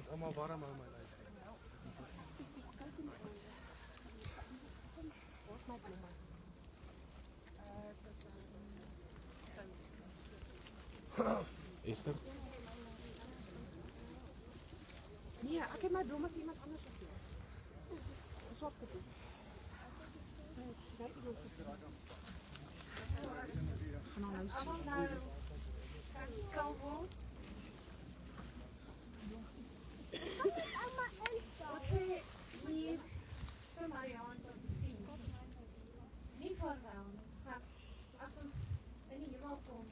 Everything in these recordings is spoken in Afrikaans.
Allemaal warm aan mijn lijf. Waar is mijn bloemen? Esther? Nee, ek het my blomme vir iemand anders gegee. Swak te doen. Gaan nou sien. Wat jy hier vir Marianne tot sien. Nie vaarwel nie, want as ons in die hemel kom,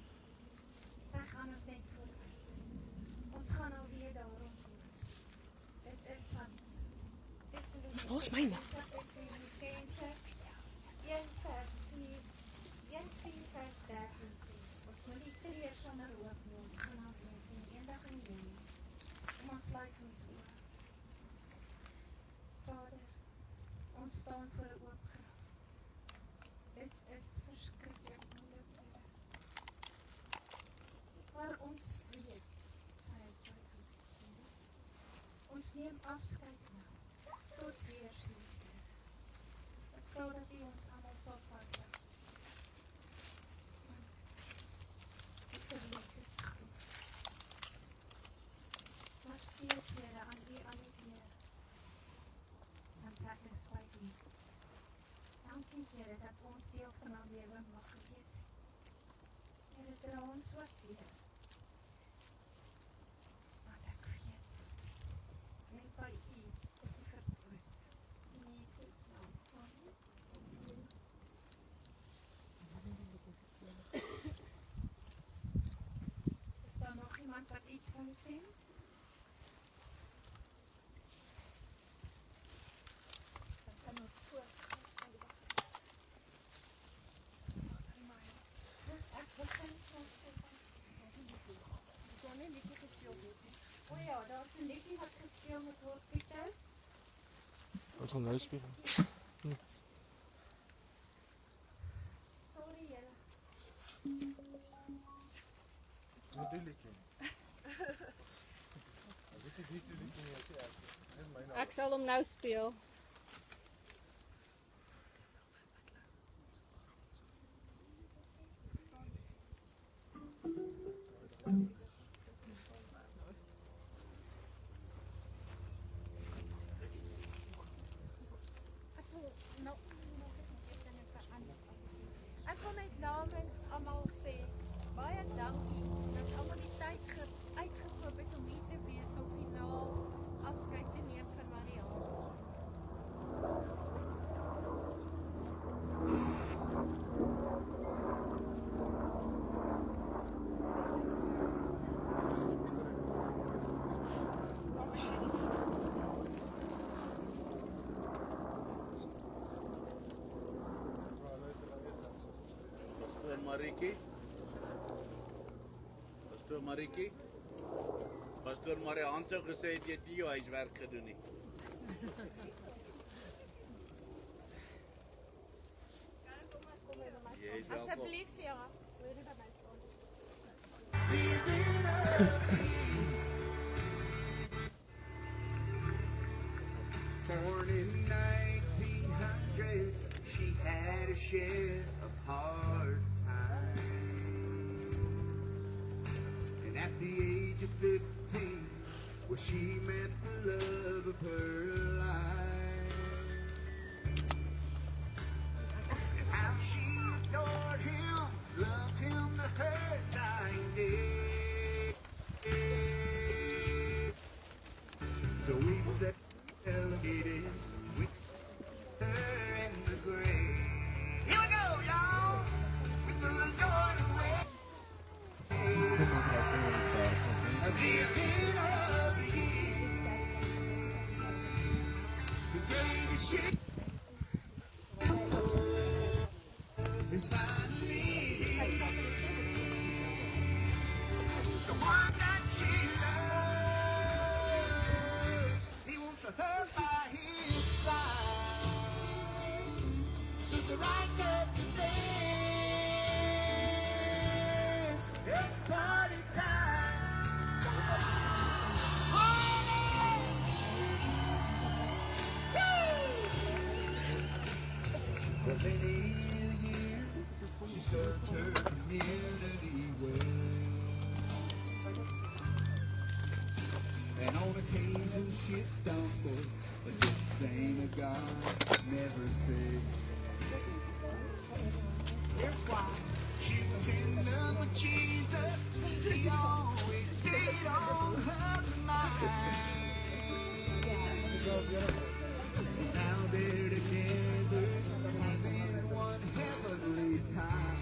dan gaan ons net vooruit. Ons gaan alweer daar rondkom. Dit is van Maar waar is myne? Filippense 1 vers 4, 1 vers 13 sê. Ons moet nie treur sonder hoop nie, ons gaan alweer sien, eendag in die hemel. Kom ons sluit ons oor. Vader, ons staan voor 'n oop graf. Dit is verskriklik moeilik. Maar ons weet, sy is by U. Ons neem afskeid nou, tot weerziens. Ek vra dat U ons almal sal vashou. Die verlies is groot. Maar steeds, Here, aan U al die eer. Want sy is by U. Dankie, Here, dat ons deel van haar lewe mag wees. Here, dra ons wat weer. Want ek weet, net by U is die vertroosting. In Jesus' naam. Amen. Is daar nog iemand wat iets wil sê? Dan kan ons voortgaan. Ek wil sê, Net 'n liedjie gespeel het. o ja, daar is 'n liedjie wat gespeel moet word, Pieter. Ons gaan nou speel. Sorry, Here. Wat die liedjie? Dit is nie die liedjie nie, ek sê. Dis myne. Ek sal hom nou speel. Ek wil net namens almal sê, baie dankie dat almal die tyd uitgekoop het om hier te wees om finaal afskeid te neem van Marianne. Pastoor Marieke. Pastoor Marianne sou gesê het jy het nie jou huiswerk gedoen nie. Jy is welkom. Asseblief, ja. Born in 1900, she had a share of hard times. And at the age of 15, well, she met the love of her life. And how she adored him, loved him to her dying day. So we set elevated with her in the grave. Here we go, y'all, with the Lord away. her community well. And on occasion she stumbled, but just the same as God never failed. She was in love with Jesus, he always stayed on her mind. Now they're together, having one heavenly time.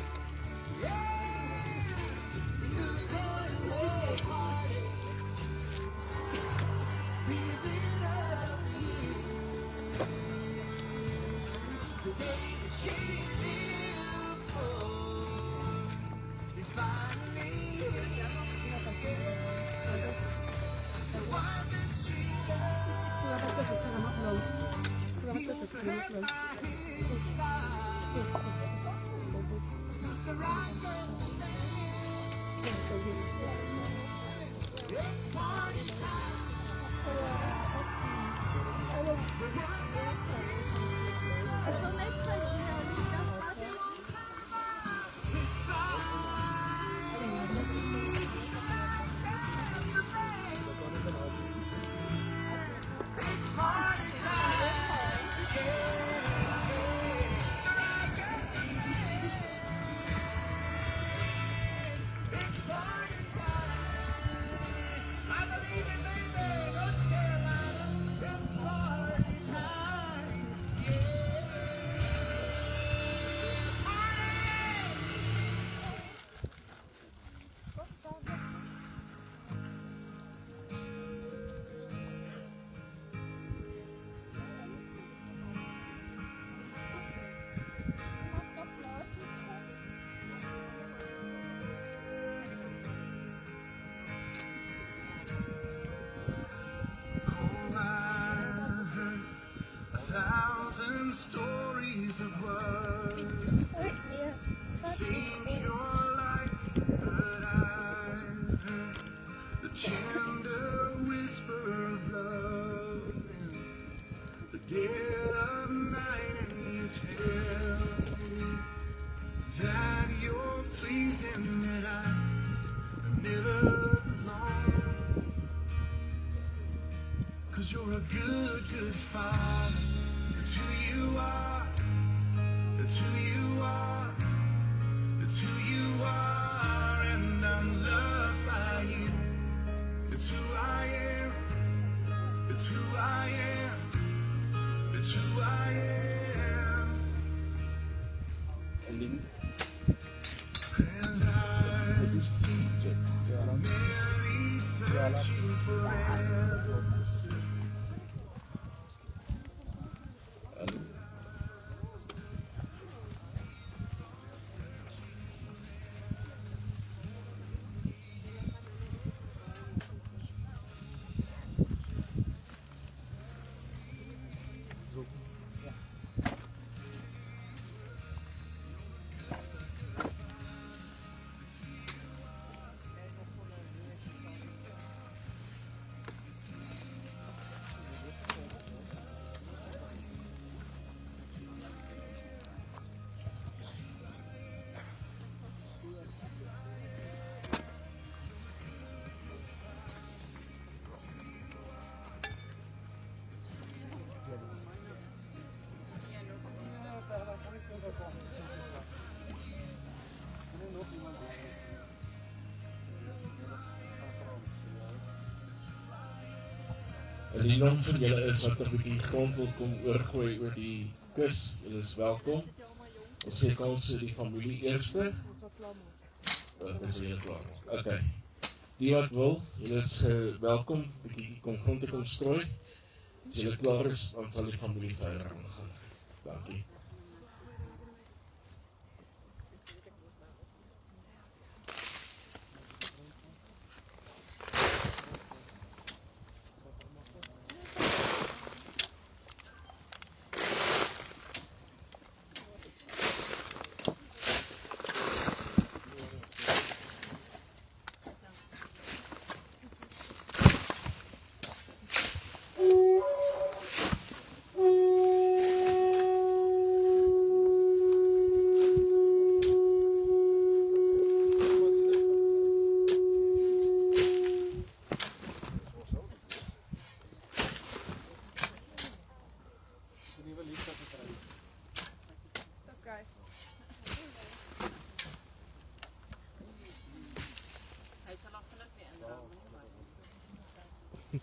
Stories of what think you're like, but I've heard the tender whisper of love in the dead of night, and you tell me that you're pleased and that I'm never alone, 'cause you're a good, good father. It's who you are, it's who you are, it's who you are, and I'm loved by you. It's who I am, it's who I am, it's who I am. And I've seen Mary searching for answers. En die naam van julle is wat 'n bietjie grond wil kom oorgooi oor die kus. Julle is welkom. Ons sê kans die familie eerste. Dis weer klaar. Okay. Die wat wil, julle is welkom. Bietjie kom grond te kom strooi. As julle klaar is, dan sal die familie verder aangaan. Dankie.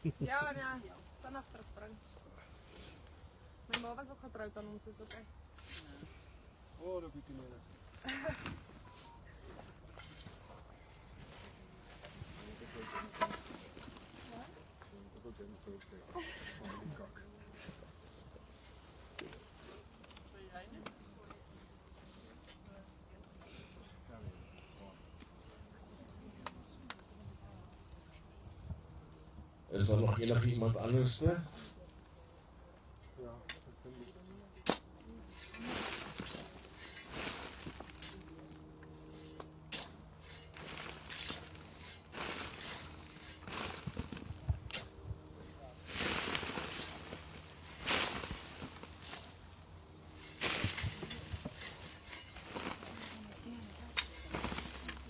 Ja, nee, vanaf terugbring. My ma was ook getrouwd aan ons, is okay. Oh, dat bietjie meer is. Is daar nog iemand anders? Ja, ek dink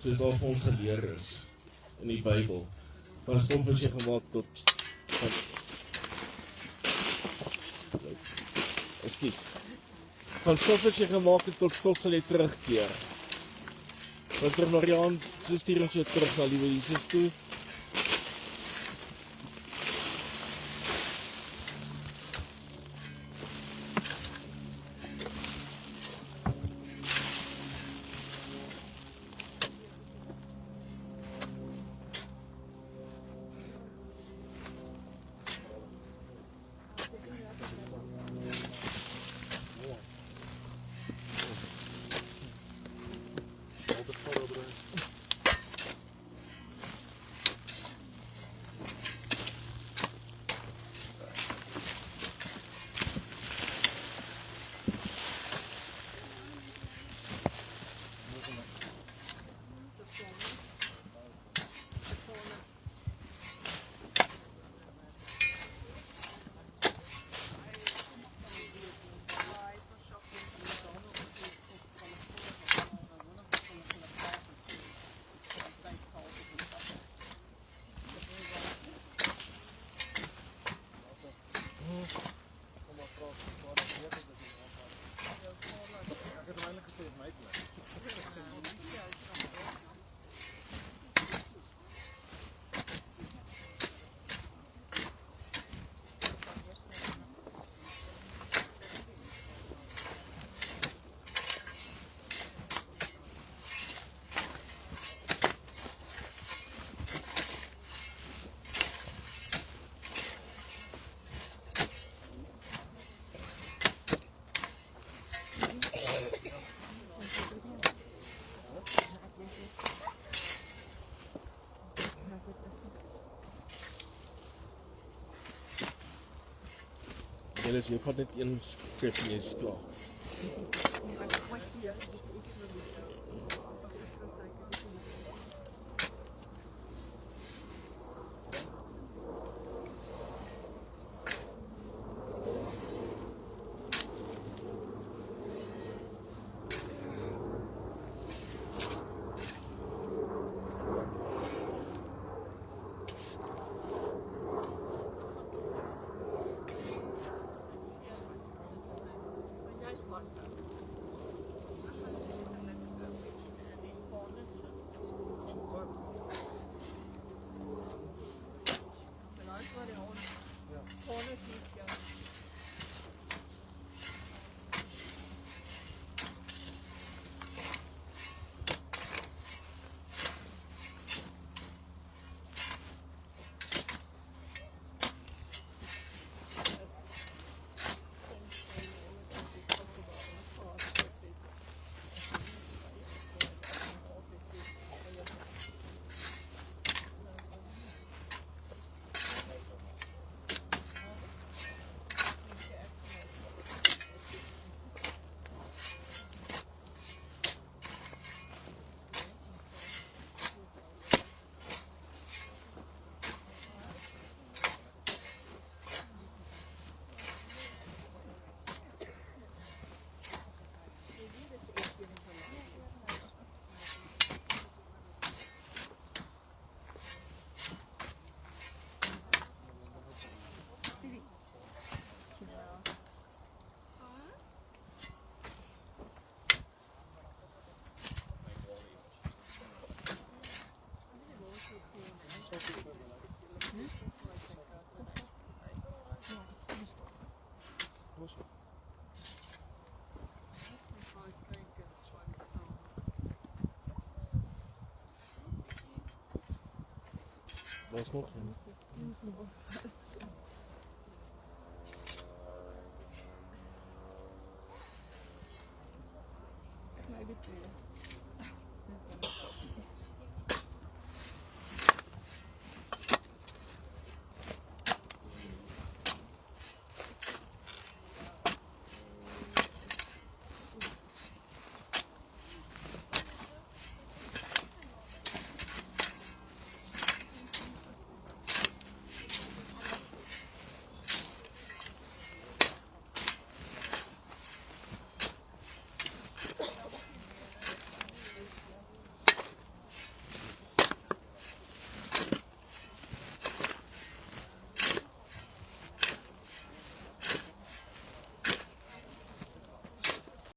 Soos daar vir ons geleer is in die Bybel. Van stof is jy gemaak tot Ekskuus. Van stof is jy gemaak en tot stof sal jy terugkeer. Pastor Marian, so stuur ons jou terug na liewe Jesus toe. altyd voorberei. Kom maar vra, waar dat weet ek dat jy aangaan. Ek het eintlik gesê my plek. Jy vat net een skrif en jy is klaar. Was nog een? Maybe 2.